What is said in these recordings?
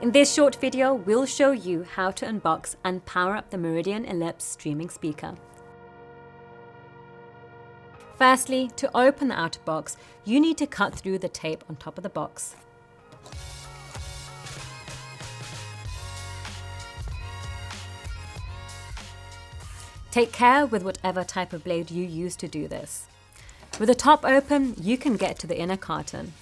In this short video, we'll show you how to unbox and power up the Meridian Ellipse streaming speaker. Firstly, to open the outer box, you need to cut through the tape on top of the box. Take care with whatever type of blade you use to do this. With the top open, you can get to the inner carton.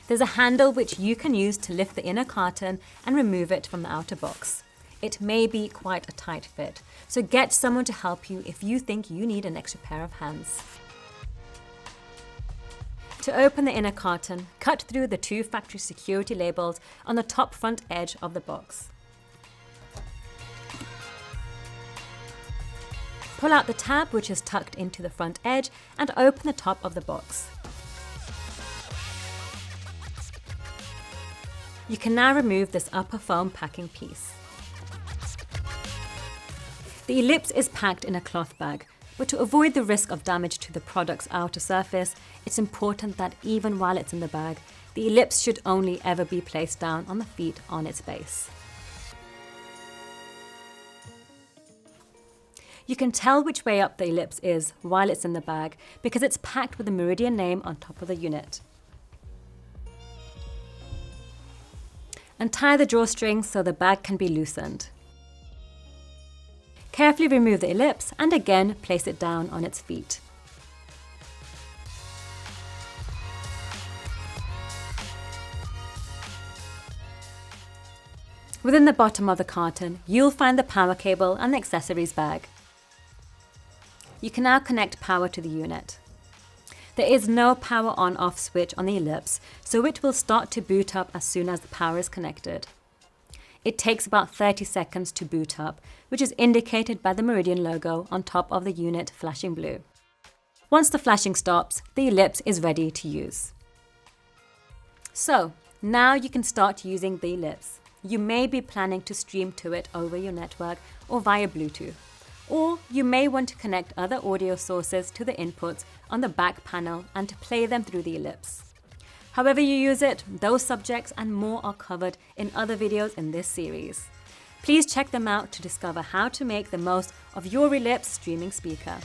There's a handle which you can use to lift the inner carton and remove it from the outer box. It may be quite a tight fit, so get someone to help you if you think you need an extra pair of hands. To open the inner carton, cut through the 2 factory security labels on the top front edge of the box. Pull out the tab which is tucked into the front edge and open the top of the box. You can now remove this upper foam packing piece. The Ellipse is packed in a cloth bag, but to avoid the risk of damage to the product's outer surface, it's important that even while it's in the bag, the Ellipse should only ever be placed down on the feet on its base. You can tell which way up the Ellipse is while it's in the bag because it's packed with the Meridian name on top of the unit. Untie the drawstring so the bag can be loosened. Carefully remove the Ellipse and again place it down on its feet. Within the bottom of the carton, you'll find the power cable and the accessories bag. You can now connect power to the unit. There is no power on-off switch on the Ellipse, so it will start to boot up as soon as the power is connected. It takes about 30 seconds to boot up, which is indicated by the Meridian logo on top of the unit flashing blue. Once the flashing stops, the Ellipse is ready to use. So, now you can start using the Ellipse. You may be planning to stream to it over your network or via Bluetooth. Or you may want to connect other audio sources to the inputs on the back panel and to play them through the Ellipse. However you use it, those subjects and more are covered in other videos in this series. Please check them out to discover how to make the most of your Ellipse streaming speaker.